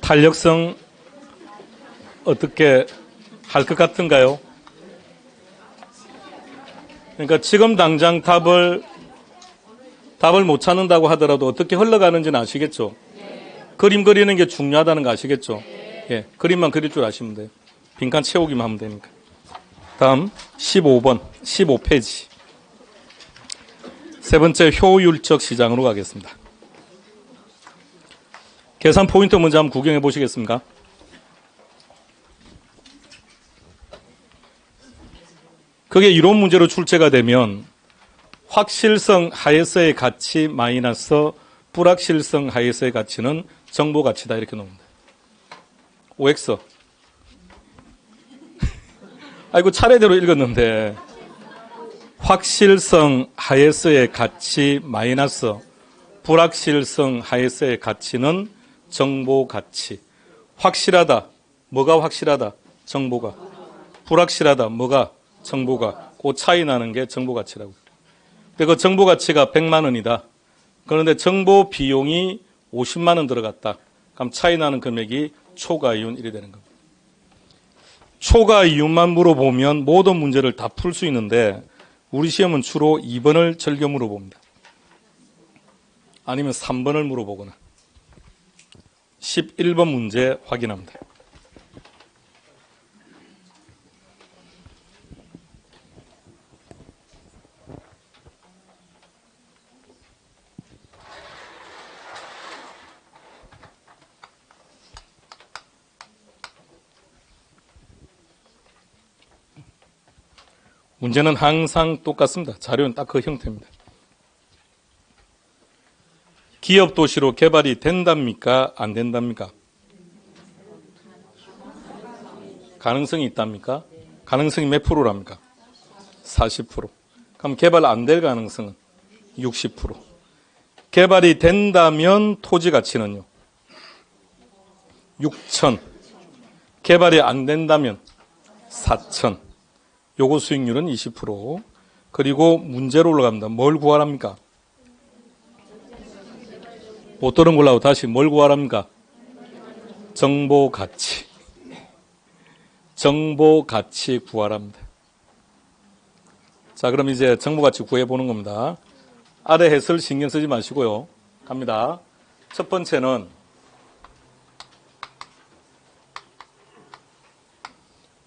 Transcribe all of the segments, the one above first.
탄력성 어떻게 할 것 같은가요? 그러니까 지금 당장 답을 못 찾는다고 하더라도 어떻게 흘러가는지는 아시겠죠? 그림 그리는 게 중요하다는 거 아시겠죠? 예, 그림만 그릴 줄 아시면 돼요. 빈칸 채우기만 하면 되니까. 다음 15번, 15페이지. 세 번째 효율적 시장으로 가겠습니다. 계산 포인트 먼저 한번 구경해 보시겠습니까? 그게 이론 문제로 출제가 되면 확실성 하에서의 가치 마이너스 불확실성 하에서의 가치는 정보 가치다 이렇게 놓습니다. OX. 아이고 차례대로 읽었는데 확실성 하에서의 가치 마이너스 불확실성 하에서의 가치는 정보 가치. 확실하다. 뭐가 확실하다? 정보가. 불확실하다. 뭐가? 정보가. 그 차이 나는 게 정보 가치라고. 근데 그 정보 가치가 100만 원이다. 그런데 정보 비용이 50만 원 들어갔다. 그럼 차이 나는 금액이 초과 이윤 1이 되는 겁니다. 초과 이윤만 물어보면 모든 문제를 다 풀 수 있는데 우리 시험은 주로 2번을 즐겨 물어봅니다. 아니면 3번을 물어보거나 11번 문제 확인합니다. 문제는 항상 똑같습니다. 자료는 딱 그 형태입니다. 기업 도시로 개발이 된답니까? 안 된답니까? 가능성이 있답니까? 가능성이 몇 프로랍니까? 40%. 그럼 개발 안 될 가능성은 60%. 개발이 된다면 토지 가치는요? 6천. 개발이 안 된다면 4천. 요거 수익률은 20%. 그리고 문제로 올라갑니다. 뭘 구하랍니까? 못 들은 걸로 다시 뭘 구하랍니까? 정보 가치. 정보 가치 구하랍니다. 자, 그럼 이제 정보 가치 구해보는 겁니다. 아래 해설 신경 쓰지 마시고요. 갑니다. 첫 번째는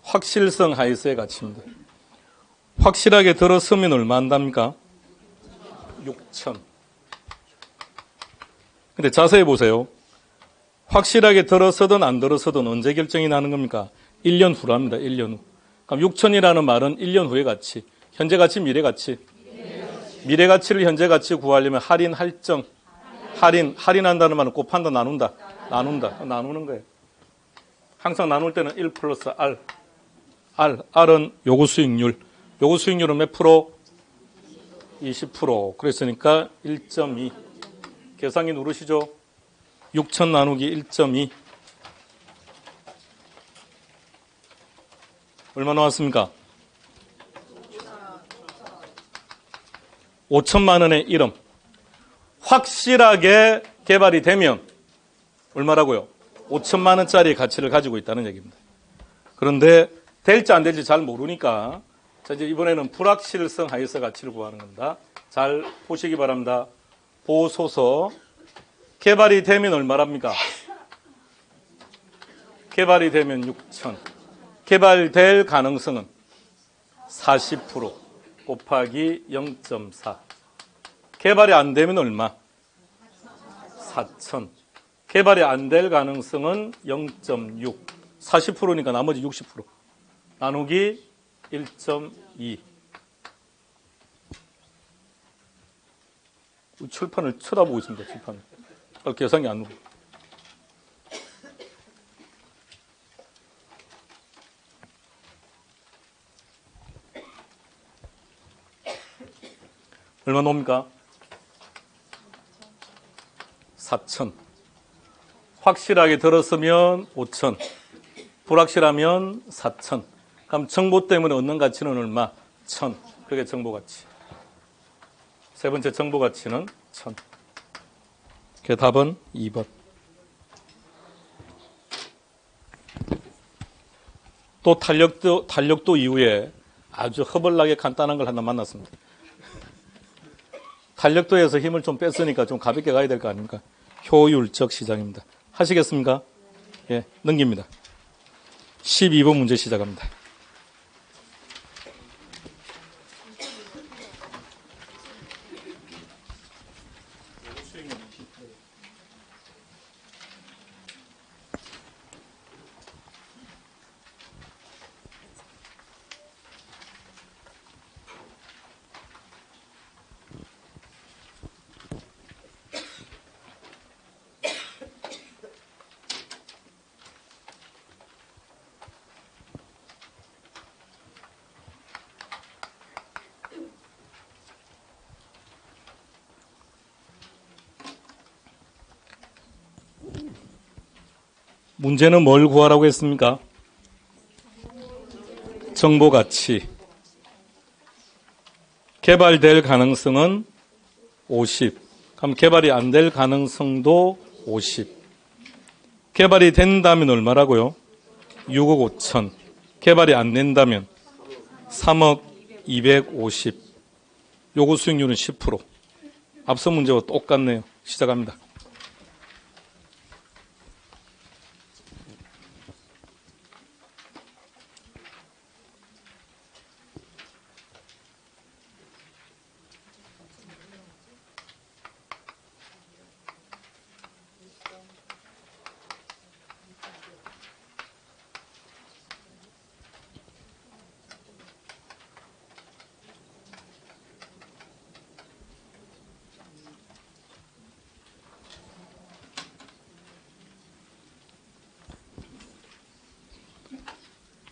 확실성 하에서의 가치입니다. 확실하게 들었으면 얼마 한답니까? 6천. 근데 자세히 보세요. 확실하게 들어서든 안 들어서든 언제 결정이 나는 겁니까? 1년 후랍니다. 1년 후. 그럼 6천이라는 말은 1년 후의 가치. 현재 가치, 미래 가치. 미래 가치를 현재 가치 구하려면 할인, 할증. 할인한다는 말은 곱한다, 나눈다. 나누는 거예요. 항상 나눌 때는 1 플러스 R. R은 요구 수익률. 요구 수익률은 몇 프로? 20%. 그랬으니까 1.2. 계산기 누르시죠. 6천 나누기 1.2. 얼마 나왔습니까? 5천만 원의 1억. 확실하게 개발이 되면 얼마라고요? 5천만 원짜리 가치를 가지고 있다는 얘기입니다. 그런데 될지 안 될지 잘 모르니까 자, 이제 이번에는 불확실성 하에서 가치를 구하는 겁니다. 잘 보시기 바랍니다. 보소서. 개발이 되면 얼마랍니까? 개발이 되면 6천. 개발될 가능성은 40% 곱하기 0.4. 개발이 안 되면 얼마? 4천. 개발이 안 될 가능성은 0.6. 40%니까 나머지 60%. 나누기 1.2. 칠판을 쳐다보고 있습니다. 칠판을. 계산이 안 오고. 얼마 나옵니까? 4천. 확실하게 들었으면 5천. 불확실하면 4천. 그럼 정보 때문에 얻는 가치는 얼마? 1,000. 그게 정보 가치. 세 번째 정보 가치는 1,000. 그 답은 2번. 또 탄력도 이후에 아주 허벌나게 간단한 걸 하나 만났습니다. 탄력도에서 힘을 좀 뺐으니까 좀 가볍게 가야 될 거 아닙니까? 효율적 시장입니다. 하시겠습니까? 예, 넘깁니다. 12번 문제 시작합니다. 문제는 뭘 구하라고 했습니까? 정보 가치. 개발될 가능성은 50. 그럼 개발이 안 될 가능성도 50. 개발이 된다면 얼마라고요? 6억 5천. 개발이 안 된다면 3억 250. 요구 수익률은 10%. 앞서 문제와 똑같네요. 시작합니다.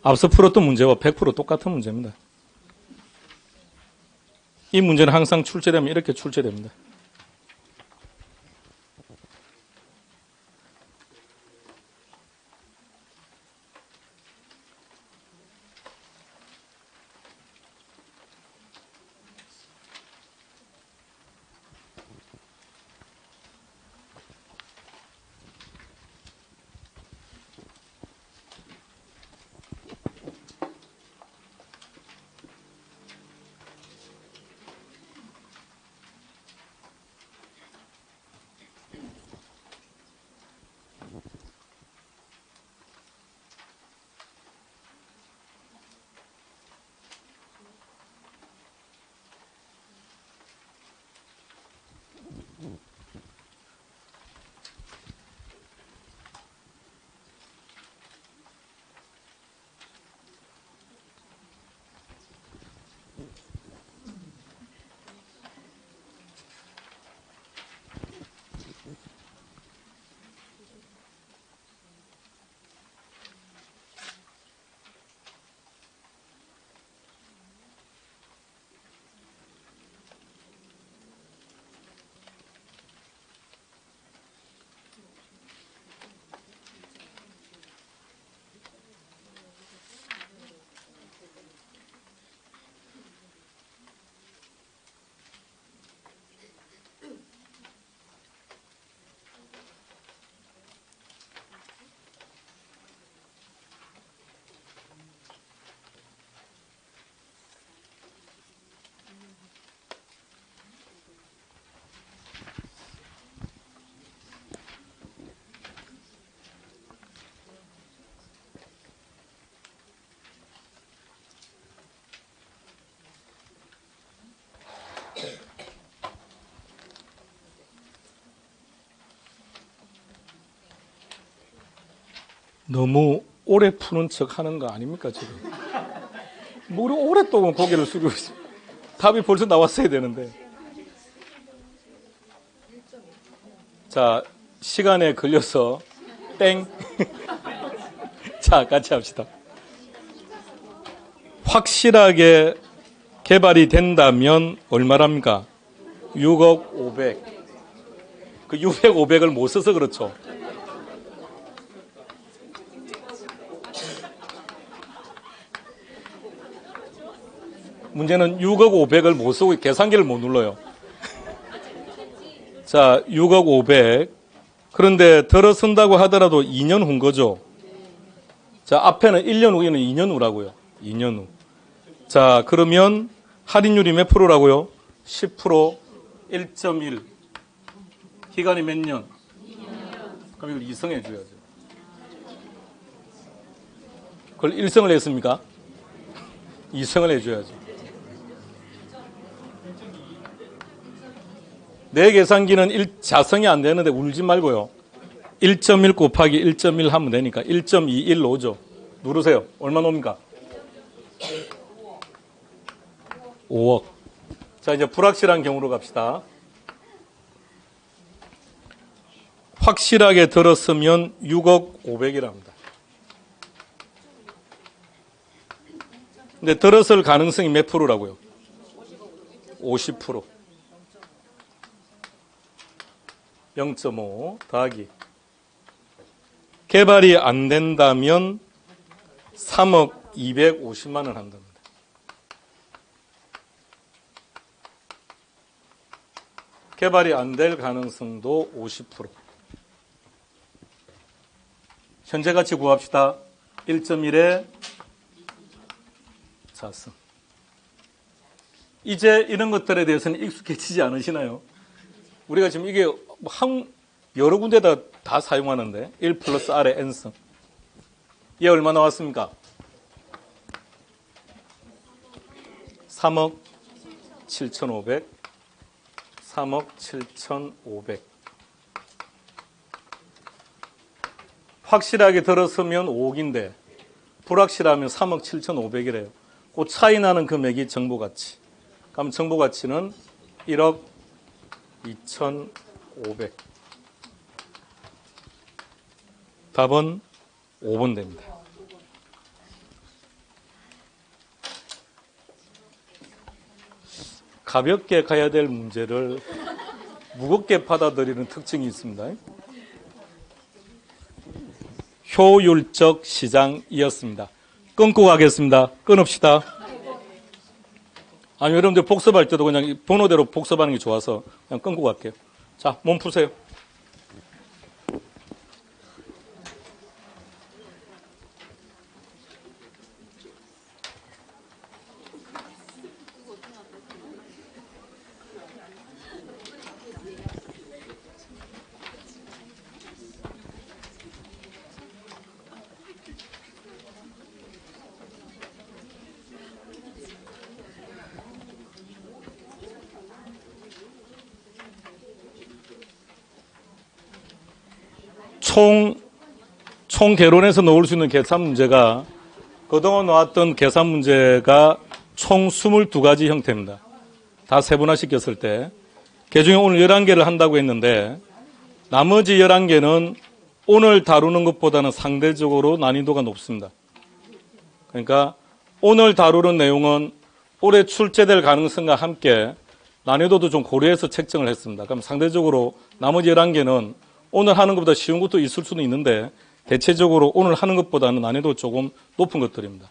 앞서 풀었던 문제와 100% 똑같은 문제입니다. 이 문제는 항상 출제되면 이렇게 출제됩니다. 너무 오래 푸는 척 하는 거 아닙니까, 지금? 뭐 오랫동안 고개를 숙이고 있어요. 답이 벌써 나왔어야 되는데. 자, 시간에 걸려서 땡. 자, 같이 합시다. 확실하게 개발이 된다면 얼마랍니까? 6억 500. 그 600, 500을 못 써서 그렇죠. 문제는 6억 500을 못 쓰고 계산기를 못 눌러요. 자, 6억 500. 그런데 들어선다고 하더라도 2년 후인 거죠. 자, 앞에는 1년 후에는 2년 후라고요. 2년 후. 자, 그러면 할인율이 몇 프로라고요? 10%, 1.1. 기간이 몇 년? 그럼 이걸 2승 해줘야죠. 그걸 1승을 했습니까? 2승을 해줘야죠. 내 계산기는 자성이 안 되는데 울지 말고요. 1.1 곱하기 1.1 하면 되니까 1.21 오죠. 누르세요. 얼마 나옵니까? 5억. 자, 이제 불확실한 경우로 갑시다. 확실하게 들었으면 6억 500이랍니다. 근데 들었을 가능성이 몇 프로라고요? 50%. 0.5 더하기. 개발이 안 된다면 3억 250만 원 한답니다. 개발이 안 될 가능성도 50%. 현재 가치 구합시다. 1.1에 4승. 이제 이런 것들에 대해서는 익숙해지지 않으시나요? 우리가 지금 이게 여러 군데다 다 사용하는데 1 플러스 R의 N승. 얘 얼마 나왔습니까? 3억 7,500. 3억 7,500. 확실하게 들었으면 5억인데 불확실하면 3억 7,500이래요. 그 차이 나는 금액이 정보가치. 그럼 정보가치는 1억 2,500. 답은 5번 됩니다. 가볍게 가야 될 문제를 무겁게 받아들이는 특징이 있습니다. 효율적 시장이었습니다. 끊고 가겠습니다. 끊읍시다. 아니, 여러분들 복습할 때도 그냥 번호대로 복습하는 게 좋아서 그냥 끊고 갈게요. 자, 몸 푸세요. 총 개론에서 나올 수 있는 계산 문제가 그동안 나왔던 계산 문제가 총 22가지 형태입니다. 다 세분화시켰을 때. 그중에 오늘 11개를 한다고 했는데 나머지 11개는 오늘 다루는 것보다는 상대적으로 난이도가 높습니다. 그러니까 오늘 다루는 내용은 올해 출제될 가능성과 함께 난이도도 좀 고려해서 책정을 했습니다. 그럼 상대적으로 나머지 11개는 오늘 하는 것보다 쉬운 것도 있을 수는 있는데 대체적으로 오늘 하는 것보다는 난이도 조금 높은 것들입니다.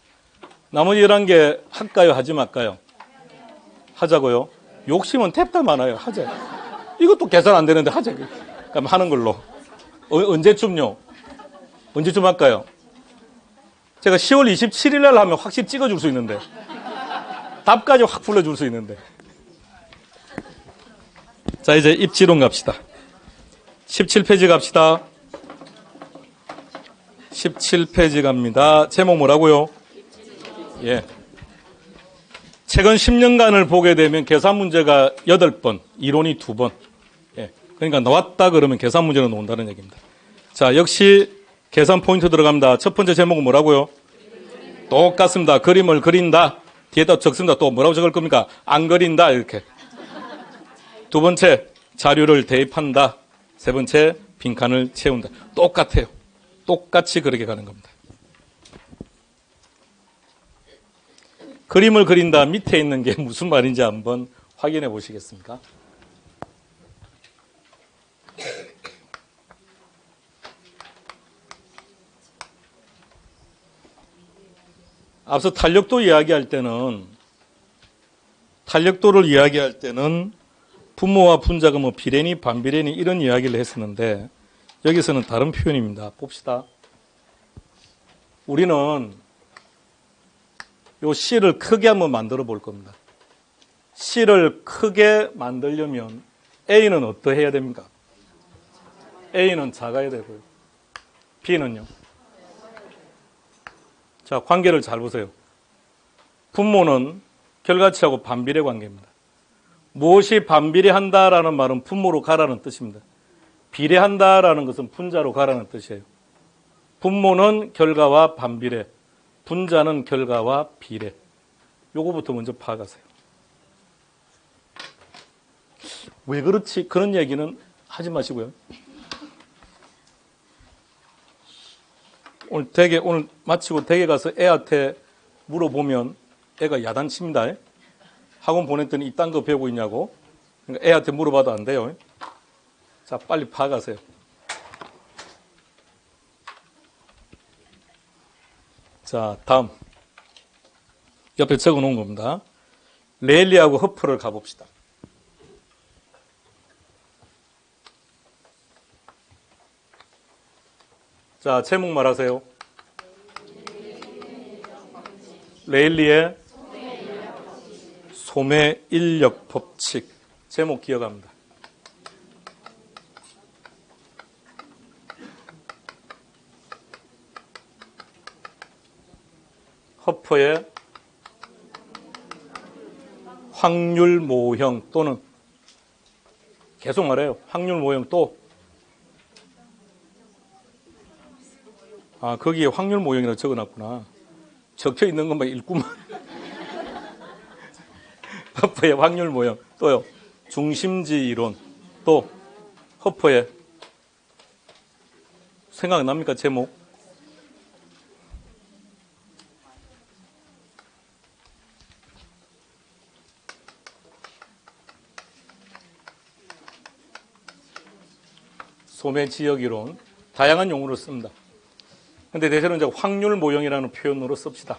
나머지 11개 할까요? 하지 말까요? 하자고요. 욕심은 탭다 많아요. 하자. 이것도 계산 안 되는데 하자. 그럼 하는 걸로. 언제쯤요? 언제쯤 할까요? 제가 10월 27일 날 하면 확실히 찍어줄 수 있는데 답까지 확 불러줄 수 있는데. 자, 이제 입지론 갑시다. 17페이지 갑시다. 17페이지 갑니다. 제목 뭐라고요? 예. 최근 10년간을 보게 되면 계산 문제가 8번, 이론이 2번. 예. 그러니까 나왔다 그러면 계산 문제는 나온다는 얘기입니다. 자, 역시 계산 포인트 들어갑니다. 첫 번째 제목은 뭐라고요? 똑같습니다. 그림을 그린다. 뒤에다 적습니다. 또 뭐라고 적을 겁니까? 안 그린다. 이렇게. 두 번째, 자료를 대입한다. 세 번째, 빈칸을 채운다. 똑같아요. 똑같이 그렇게 가는 겁니다. 그림을 그린다 밑에 있는 게 무슨 말인지 한번 확인해 보시겠습니까? 앞서 탄력도를 이야기할 때는 분모와 분자가 뭐 비례니 반비례니 이런 이야기를 했었는데 여기서는 다른 표현입니다. 봅시다. 우리는 요 C를 크게 한번 만들어 볼 겁니다. C를 크게 만들려면 A는 어떠해야 됩니까? A는 작아야 되고요. B는요? 자, 관계를 잘 보세요. 분모는 결과치하고 반비례 관계입니다. 무엇이 반비례한다라는 말은 분모로 가라는 뜻입니다. 비례한다라는 것은 분자로 가라는 뜻이에요. 분모는 결과와 반비례, 분자는 결과와 비례. 요거부터 먼저 파악하세요. 왜 그렇지? 그런 얘기는 하지 마시고요. 오늘 마치고 댁에 가서 애한테 물어보면 애가 야단칩니다. 학원 보냈더니 이딴 거 배우고 있냐고. 그러니까 애한테 물어봐도 안 돼요. 자, 빨리 파악하세요. 자, 다음. 옆에 적어 놓은 겁니다. 레일리하고 허프를 가봅시다. 자, 제목 말하세요. 레일리의 소매 인력 법칙. 제목 기억합니다. 허퍼의 확률 모형 또는 계속 말해요. 확률 모형 또 거기에 확률 모형이라고 적어놨구나. 적혀 있는 것만 읽구만. 허퍼의 확률 모형 또요. 중심지 이론 또 허퍼의 생각납니까? 제목 소매 지역 이론 다양한 용어로 씁니다. 근데 대체로 이제 확률 모형이라는 표현으로 씁시다.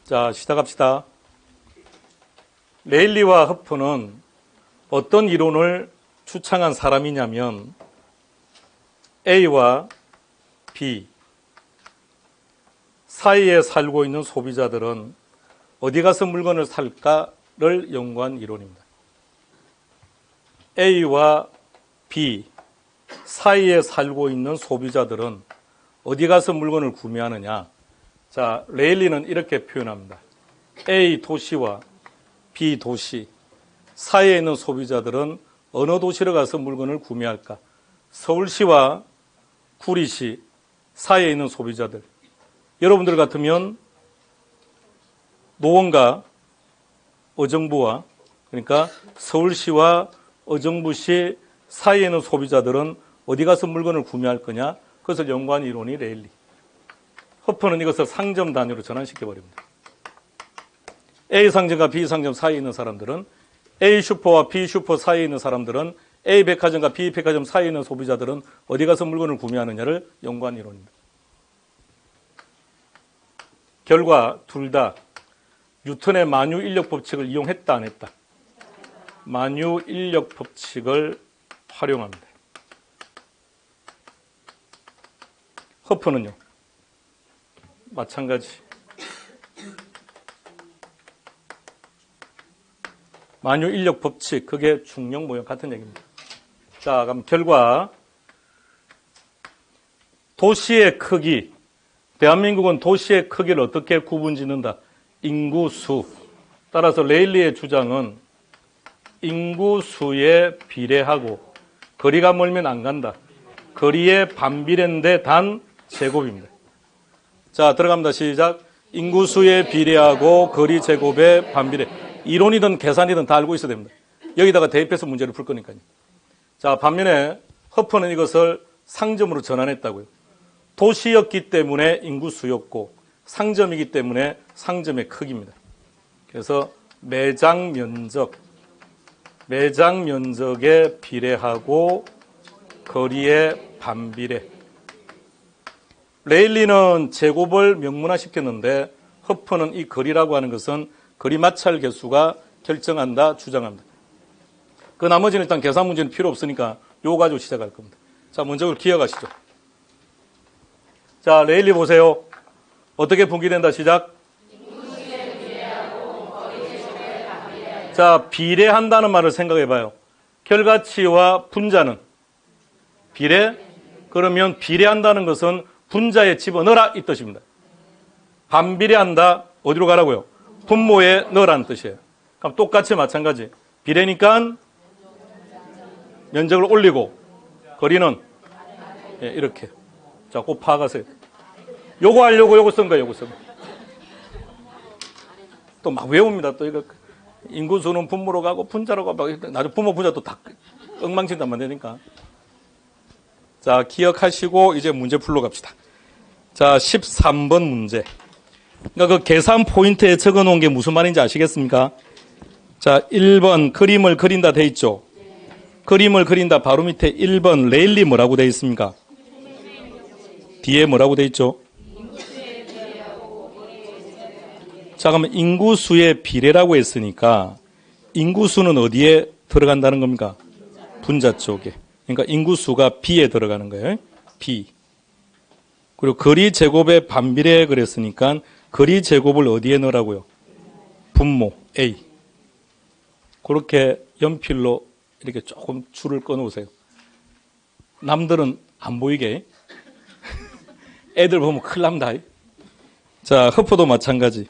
자, 시작합시다. 레일리와 허프는 어떤 이론을 추창한 사람이냐면 A와 B 사이에 살고 있는 소비자들은 어디 가서 물건을 살까를 연구한 이론입니다. A와 B 사이에 살고 있는 소비자들은 어디 가서 물건을 구매하느냐. 자, 레일리는 이렇게 표현합니다. A 도시와 B 도시 사이에 있는 소비자들은 어느 도시로 가서 물건을 구매할까? 서울시와 구리시 사이에 있는 소비자들. 여러분들 같으면 노원과 어정부와 그러니까 서울시와 어정부시 사이에 있는 소비자들은 어디 가서 물건을 구매할 거냐? 그것을 연구한 이론이 레일리. 허퍼는 이것을 상점 단위로 전환시켜버립니다. A 상점과 B 상점 사이에 있는 사람들은 A 슈퍼와 B 슈퍼 사이에 있는 사람들은 A 백화점과 B 백화점 사이에 있는 소비자들은 어디 가서 물건을 구매하느냐를 연구한 이론입니다. 결과 둘 다 뉴턴의 만유 인력 법칙을 이용했다 안 했다? 만유 인력 법칙을 활용합니다. 허퍼는요? 마찬가지. 만유 인력 법칙, 그게 중력 모형 같은 얘기입니다. 자, 그럼 결과 도시의 크기, 대한민국은 도시의 크기를 어떻게 구분짓는다? 인구수. 따라서 레일리의 주장은 인구수에 비례하고 거리가 멀면 안 간다. 거리에 반비례인데 단 제곱입니다. 자, 들어갑니다. 시작. 인구수에 비례하고 거리 제곱에 반비례. 이론이든 계산이든 다 알고 있어야 됩니다. 여기다가 대입해서 문제를 풀 거니까요. 자, 반면에 허퍼는 이것을 상점으로 전환했다고요. 도시였기 때문에 인구수였고 상점이기 때문에 상점의 크기입니다. 그래서 매장 면적에 비례하고 거리에 반비례. 레일리는 제곱을 명문화시켰는데 허퍼는 이 거리라고 하는 것은 거리 마찰 개수가 결정한다, 주장합니다. 그 나머지는 일단 계산 문제는 필요 없으니까 요거 가지고 시작할 겁니다. 자, 먼저 그걸 기억하시죠. 자, 레일리 보세요. 어떻게 분기된다, 시작. 자, 비례한다는 말을 생각해 봐요. 결과치와 분자는 비례? 그러면 비례한다는 것은 분자에 집어넣어라 이 뜻입니다. 반비례한다, 어디로 가라고요? 분모에 넣으라는 뜻이에요. 그럼 똑같이 마찬가지. 비례니까 면적을 올리고 거리는 이렇게. 자, 꼭 파악하세요. 요거 하려고 요거 쓴 거예요, 요거 쓴 거. 또 막 외웁니다. 또 이거 인구수는 분모로 가고 분자로 가고 나중에 분모 분자 또 다 엉망진단 만드니까. 자, 기억하시고 이제 문제 풀러 갑시다. 자, 13번 문제. 그러니까 그 계산 포인트에 적어 놓은 게 무슨 말인지 아시겠습니까? 자, 1번 그림을 그린다 돼 있죠. 그림을 그린다 바로 밑에 1번 레일리 뭐라고 돼 있습니까? 뒤에 뭐라고 돼 있죠? 자, 그러면 인구수의 비례라고 했으니까 인구수는 어디에 들어간다는 겁니까? 분자 쪽에. 그러니까 인구수가 B에 들어가는 거예요. B. 그리고 거리 제곱의 반비례 그랬으니까 거리 제곱을 어디에 넣으라고요? 분모 A. 그렇게 연필로 이렇게 조금 줄을 꺼놓으세요. 남들은 안 보이게. 애들 보면 큰일 납니다. 자, 허포도 마찬가지.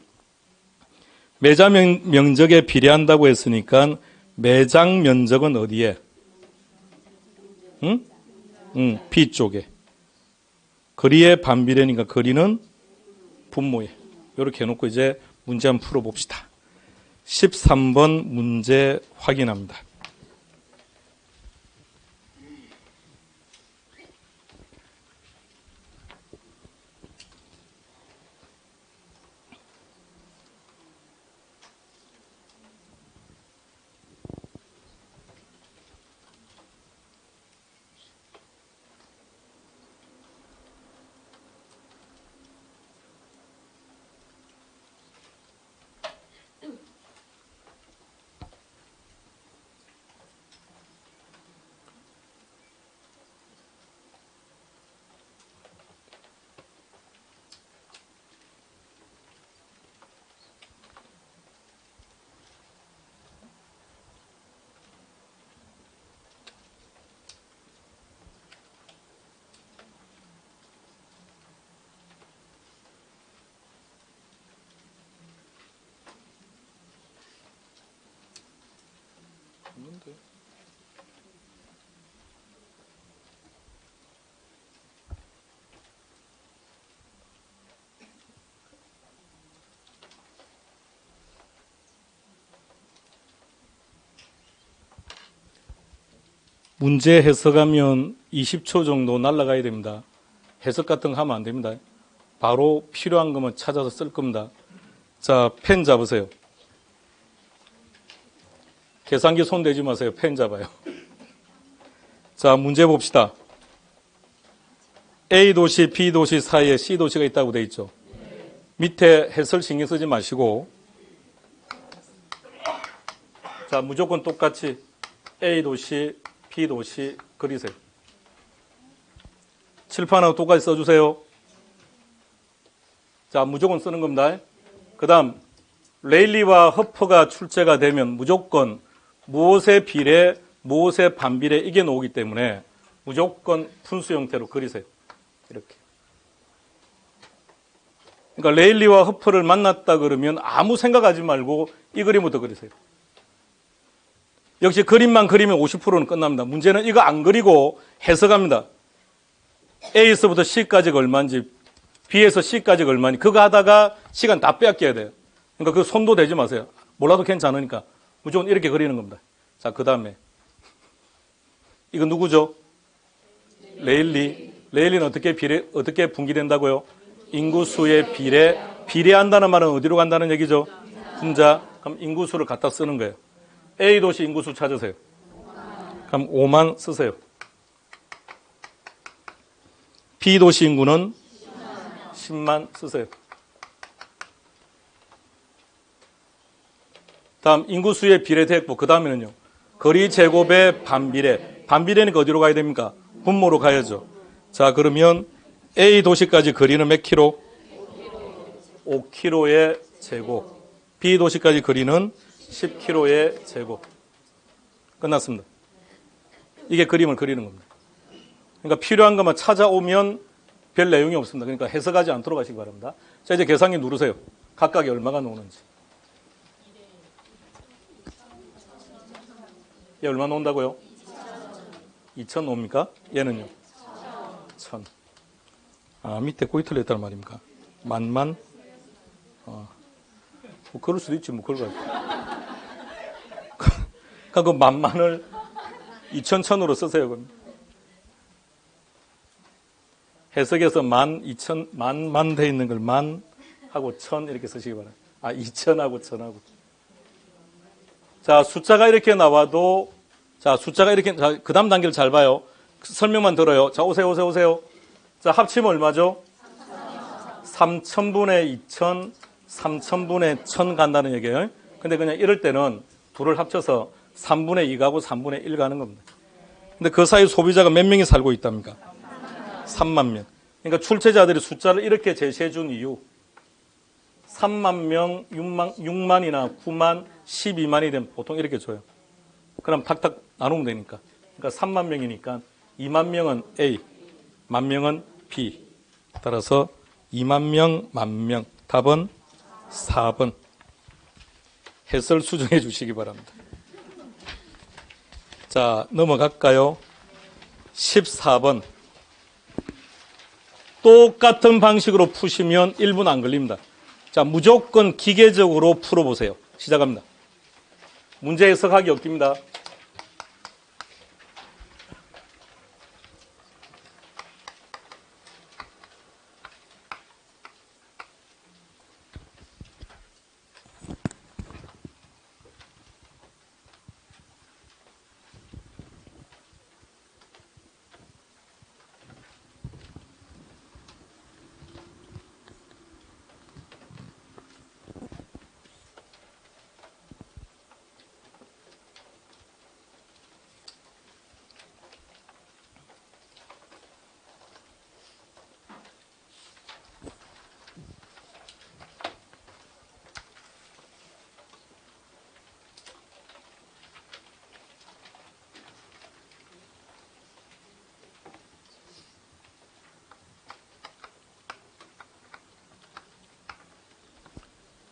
매장 면적에 비례한다고 했으니까 매장 면적은 어디에? 응? B 쪽에. 거리의 반비례니까 거리는 분모에. 이렇게 해놓고 이제 문제 한번 풀어봅시다. 13번 문제 확인합니다. 문제 해석하면 20초 정도 날아가야 됩니다. 해석 같은 거 하면 안 됩니다. 바로 필요한 것만 찾아서 쓸 겁니다. 자, 펜 잡으세요. 계산기 손 대지 마세요. 펜 잡아요. 자, 문제 봅시다. A 도시, B 도시 사이에 C 도시가 있다고 돼 있죠. 밑에 해설 신경 쓰지 마시고, 자, 무조건 똑같이 A 도시, B 도시 그리세요. 칠판하고 똑같이 써주세요. 자, 무조건 쓰는 겁니다. 그 다음 레일리와 허퍼가 출제가 되면 무조건 무엇의 비례, 무엇의 반비례 이게 나오기 때문에 무조건 분수 형태로 그리세요. 이렇게. 그러니까 레일리와 허퍼를 만났다 그러면 아무 생각하지 말고 이 그림부터 그리세요. 역시 그림만 그리면 50%는 끝납니다. 문제는 이거 안 그리고 해석합니다. A에서부터 C까지가 얼마인지, B에서 C까지가 얼마인지 그거 하다가 시간 다 빼앗겨야 돼요. 그러니까 그 손도 대지 마세요. 몰라도 괜찮으니까 무조건 이렇게 그리는 겁니다. 자, 그 다음에 이거 누구죠? 레일리. 레일리는 어떻게 분기된다고요? 인구수의 비례. 비례한다는 말은 어디로 간다는 얘기죠? 분자. 그럼 인구수를 갖다 쓰는 거예요. A 도시 인구수 찾으세요. 그럼 5만 쓰세요. B 도시 인구는 10만 쓰세요. 다음 인구수의 비례 대역법. 그 다음에는요. 거리 제곱의 반비례. 반비례는 어디로 가야 됩니까? 분모로 가야죠. 자, 그러면 A 도시까지 거리는 몇 킬로? 5km의 제곱. B 도시까지 거리는 10km의 제곱. 끝났습니다. 이게 그림을 그리는 겁니다. 그러니까 필요한 것만 찾아오면 별 내용이 없습니다. 그러니까 해석하지 않도록 하시기 바랍니다. 자, 이제 계산기 누르세요. 각각이 얼마가 나오는지. 얘 얼마 나온다고요? 2,000 나옵니까? 얘는요? 1,000. 아, 밑에 꼬이 틀렸단 말입니까? 만만? 뭐 그럴 수도 있지, 뭐, 그걸 가지고. 그러니까 그 만만을 2,000으로 쓰세요, 그럼. 해석에서 12,000, 만 돼 있는 걸 만하고 1,000 이렇게 쓰시기 바랍니다. 아, 2,000하고 1,000하고. 자, 숫자가 이렇게 나와도, 자, 숫자가 이렇게, 자, 그 다음 단계를 잘 봐요. 설명만 들어요. 자, 오세요. 자, 합치면 얼마죠? 3,000분의 2,000, 3,000분의 1,000 간다는 얘기예요. 근데 그냥 이럴 때는 둘을 합쳐서 3분의 2 가고 3분의 1 가는 겁니다. 근데 그 사이 소비자가 몇 명이 살고 있답니까? 3만 명. 그러니까 출제자들이 숫자를 이렇게 제시해 준 이유. 3만 명, 6만이나 9만, 12만이 되면 보통 이렇게 줘요. 그럼 탁탁 나누면 되니까. 그러니까 3만 명이니까 2만 명은 A, 만 명은 B. 따라서 2만 명, 만 명. 답은 4번. 해설 수정해 주시기 바랍니다. 자, 넘어갈까요? 14번. 똑같은 방식으로 푸시면 1분 안 걸립니다. 자, 무조건 기계적으로 풀어보세요. 시작합니다. 문제 해석하기 없깁니다.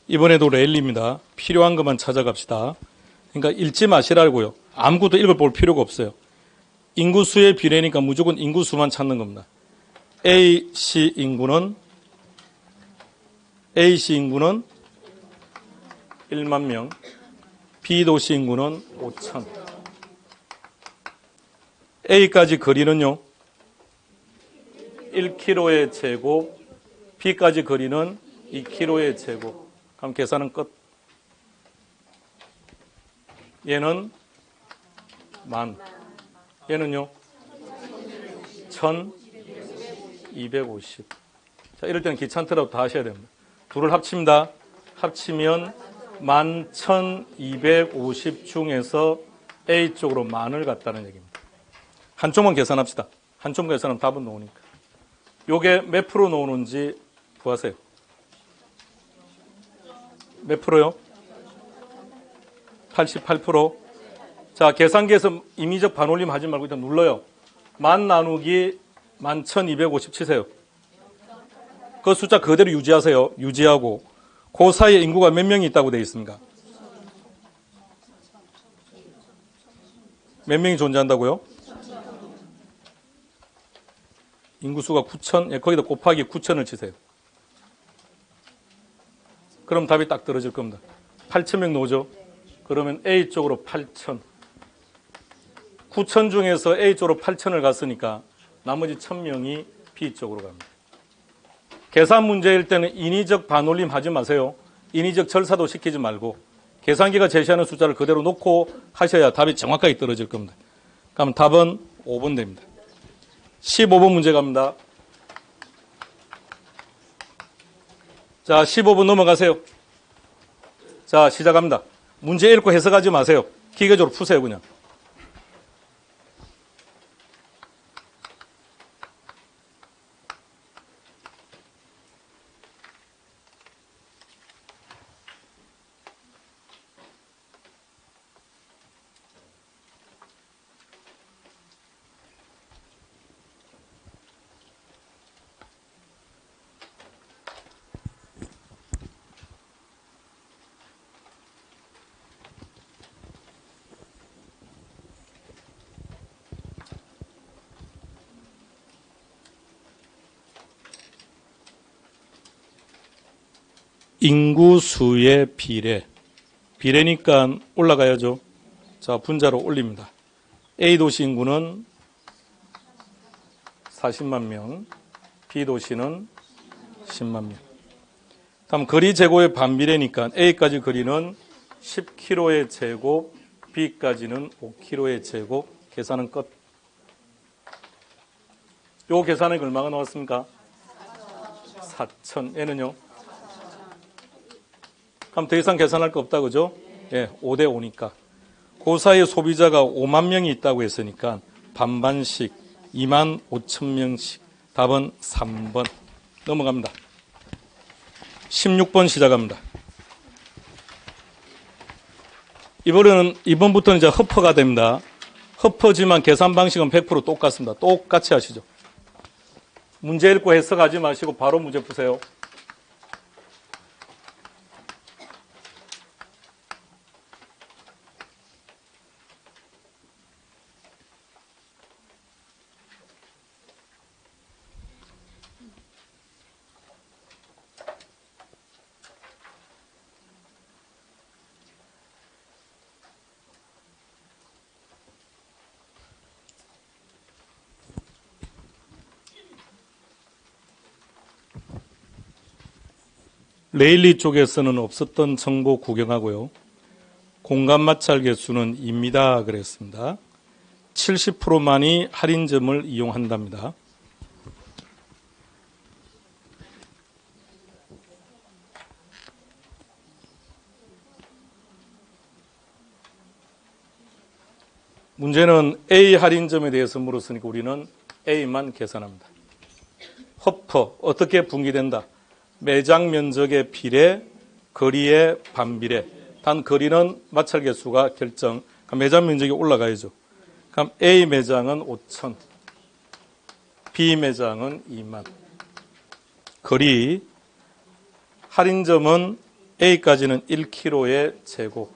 이번에도 레일리입니다. 필요한 것만 찾아갑시다. 그러니까 읽지 마시라고요. 아무것도 읽어볼 필요가 없어요. 인구수의 비례니까 무조건 인구수만 찾는 겁니다. AC 인구는 1만 명, B 도시 인구는 5천. A까지 거리는요, 1km의 제곱, B까지 거리는 2km의 제곱. 그럼 계산은 끝. 얘는 만. 얘는요? 1,250. 자, 이럴 때는 귀찮더라도 다 하셔야 됩니다. 둘을 합칩니다. 합치면 11,250 중에서 A 쪽으로 만을 갖다는 얘기입니다. 한쪽만 계산합시다. 한쪽만 계산하면 답은 나오니까. 요게 몇 프로 나오는지 구하세요. 몇 프로요? 88%. 자, 계산기에서 임의적 반올림 하지 말고 일단 눌러요. 만 나누기 11,250 치세요. 그 숫자 그대로 유지하세요. 유지하고 그 사이에 인구가 몇 명이 있다고 되어 있습니까? 몇 명이 존재한다고요? 인구수가 9,000, 거기다 곱하기 9,000을 치세요. 그럼 답이 딱 떨어질 겁니다. 8,000명 나오죠? 그러면 A 쪽으로 8,000. 9,000 중에서 A 쪽으로 8,000을 갔으니까 나머지 1,000명이 B 쪽으로 갑니다. 계산 문제일 때는 인위적 반올림 하지 마세요. 인위적 절사도 시키지 말고 계산기가 제시하는 숫자를 그대로 놓고 하셔야 답이 정확하게 떨어질 겁니다. 그럼 답은 5번 됩니다. 15번 문제 갑니다. 자, 15번 넘어가세요. 자, 시작합니다. 문제 읽고 해석하지 마세요. 기계적으로 푸세요, 그냥. 인구수의 비례. 비례니까 올라가야죠. 자, 분자로 올립니다. A도시 인구는 40만 명, B도시는 10만 명. 다음 거리 제곱의 반비례니까 A까지 거리는 10km의 제곱, B까지는 5km의 제곱. 계산은 끝. 요 계산액 얼마가 나왔습니까? 4천. 얘는요? 그럼 더 이상 계산할 거 없다, 그죠? 예, 5대 5니까. 그 사이에 소비자가 5만 명이 있다고 했으니까 반반씩 2만 5천 명씩. 답은 3번. 넘어갑니다. 16번 시작합니다. 이번부터는 이제 허퍼가 됩니다. 허퍼지만 계산 방식은 100% 똑같습니다. 똑같이 하시죠. 문제 읽고 해석하지 마시고 바로 문제 푸세요. 레일리 쪽에서는 없었던 정보 구경하고요. 공간 마찰 개수는 2입니다. 그랬습니다. 70%만이 할인점을 이용한답니다. 문제는 A 할인점에 대해서 물었으니까 우리는 A만 계산합니다. 허퍼, 어떻게 분기된다? 매장 면적의 비례, 거리의 반비례. 단 거리는 마찰 개수가 결정. 매장 면적이 올라가야죠. 그럼 A 매장은 5천, B 매장은 2만. 거리, 할인점은 A까지는 1km의 제곱,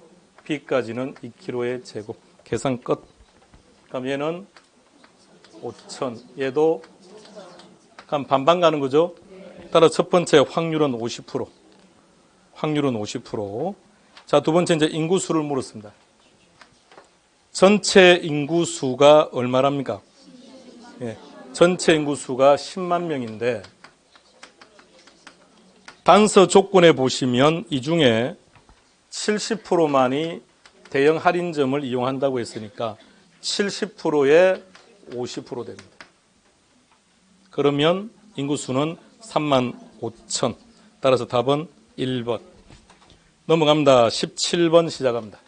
B까지는 2km의 제곱. 계산 끝. 그럼 얘는 5천, 얘도 그럼 반반 가는 거죠? 따라 첫 번째 확률은 50%. 확률은 50%. 자, 두 번째 이제 인구수를 물었습니다. 전체 인구수가 얼마랍니까? 예, 전체 인구수가 10만 명인데 단서 조건에 보시면 이 중에 70%만이 대형 할인점을 이용한다고 했으니까 70%에 50% 됩니다. 그러면 인구수는 3만 5천. 따라서 답은 1번. 넘어갑니다. 17번 시작합니다.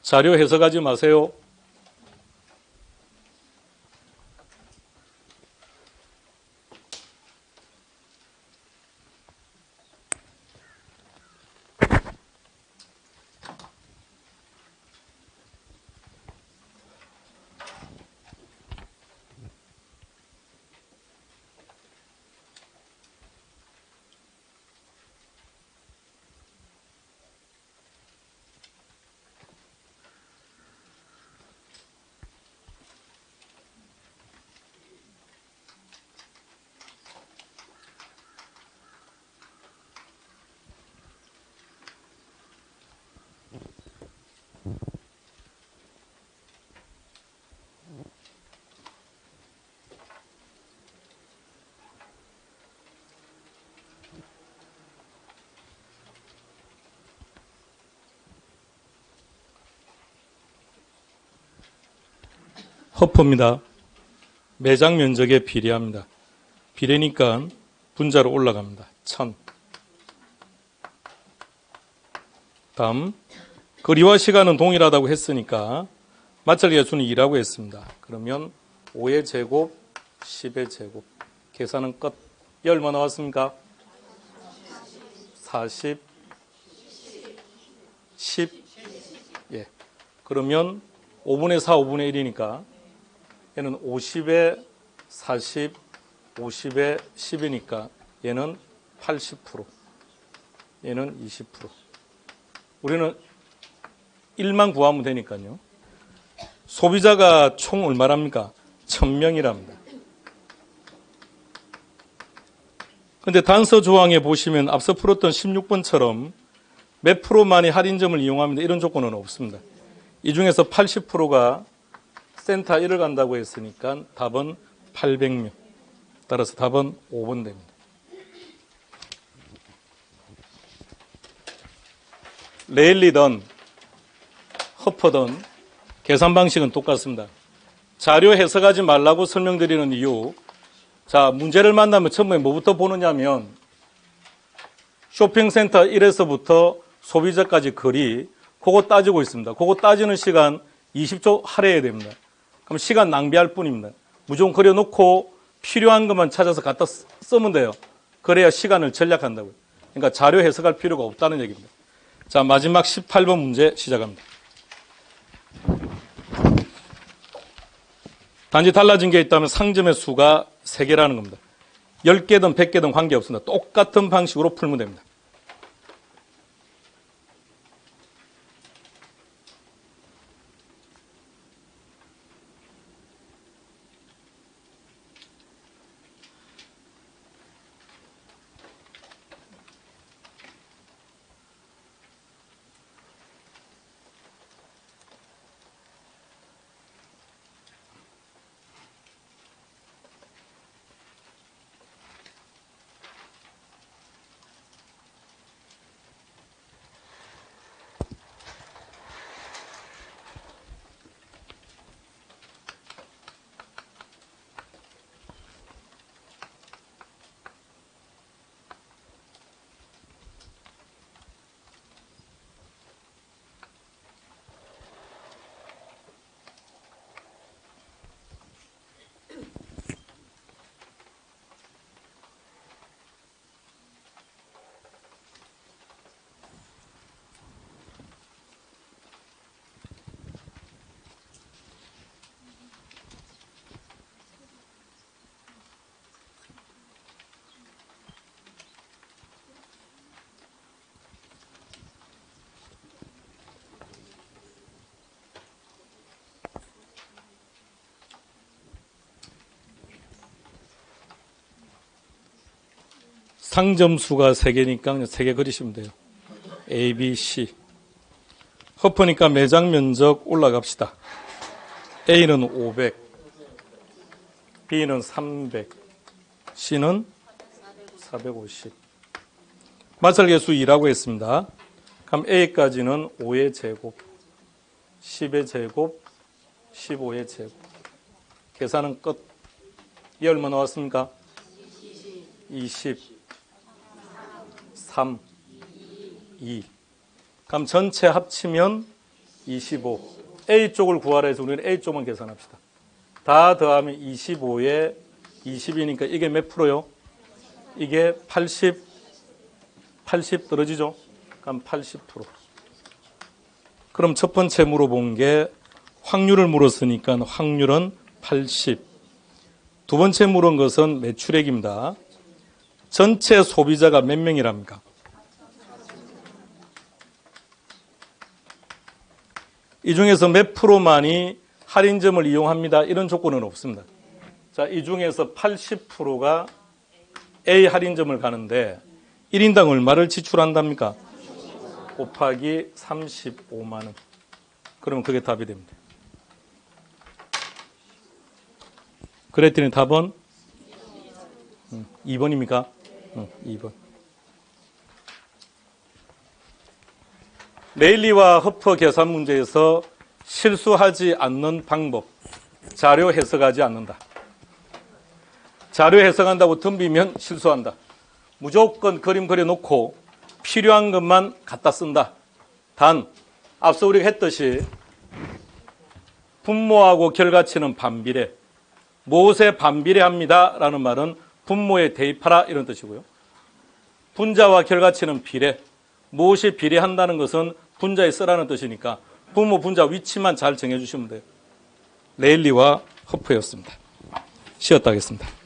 자료 해석하지 마세요. 허퍼입니다. 매장 면적에 비례합니다. 비례니까 분자로 올라갑니다. 1000. 다음 거리와 시간은 동일하다고 했으니까 마찰의 개수는 2라고 했습니다. 그러면 5의 제곱, 10의 제곱. 계산은 끝. 이 얼마 나왔습니까? 40, 10. 예. 그러면 5분의 4, 5분의 1이니까 얘는 50에 40, 50에 10이니까 얘는 80%. 얘는 20%. 우리는 1만 구하면 되니까요. 소비자가 총 얼마랍니까? 1000명이랍니다. 근데 단서 조항에 보시면 앞서 풀었던 16번처럼 몇 프로만이 할인점을 이용합니다. 이런 조건은 없습니다. 이 중에서 80%가 센터 1을 간다고 했으니까 답은 800명. 따라서 답은 5번 됩니다. 레일리든 허퍼든 계산 방식은 똑같습니다. 자료 해석하지 말라고 설명드리는 이유, 자, 문제를 만나면 처음에 뭐부터 보느냐면 쇼핑센터 1에서부터 소비자까지 거리, 그거 따지고 있습니다. 그거 따지는 시간 20초 할애해야 됩니다. 그럼 시간 낭비할 뿐입니다. 무조건 그려놓고 필요한 것만 찾아서 갖다 쓰면 돼요. 그래야 시간을 절약한다고요. 그러니까 자료 해석할 필요가 없다는 얘기입니다. 자, 마지막 18번 문제 시작합니다. 단지 달라진 게 있다면 상점의 수가 3개라는 겁니다. 10개든 100개든 관계없습니다. 똑같은 방식으로 풀면 됩니다. 상점 수가 3개니까 그냥 3개 그리시면 돼요. A, B, C. 허프니까 매장 면적 올라갑시다. A는 500, B는 300, C는 450. 마찰계수 2라고 했습니다. 그럼 A까지는 5의 제곱, 10의 제곱, 15의 제곱. 계산은 끝. 이 얼마 나왔습니까? 20. 3, 2. 그럼 전체 합치면 25. A쪽을 구하라 해서 우리는 A쪽만 계산합시다. 다 더하면 25에 20이니까 이게 몇 프로요? 이게 80 떨어지죠? 그럼 80%. 그럼 첫 번째 물어본 게 확률을 물었으니까 확률은 80. 두 번째 물은 것은 매출액입니다. 전체 소비자가 몇 명이랍니까? 이 중에서 몇 프로만이 할인점을 이용합니다. 이런 조건은 없습니다. 자, 이 중에서 80%가 A 할인점을 가는데 1인당 얼마를 지출한답니까? 곱하기 35만 원. 그러면 그게 답이 됩니다. 그랬더니 답은 2번입니까? 2번. 레일리와 허퍼 계산 문제에서 실수하지 않는 방법. 자료 해석하지 않는다. 자료 해석한다고 덤비면 실수한다. 무조건 그림 그려놓고 필요한 것만 갖다 쓴다. 단 앞서 우리가 했듯이 분모하고 결과치는 반비례, 무엇에 반비례합니다 라는 말은 분모에 대입하라 이런 뜻이고요. 분자와 결과치는 비례, 무엇이 비례한다는 것은 분자에 쓰라는 뜻이니까 분모 분자 위치만 잘 정해주시면 돼요. 레일리와 허프였습니다. 쉬었다 하겠습니다.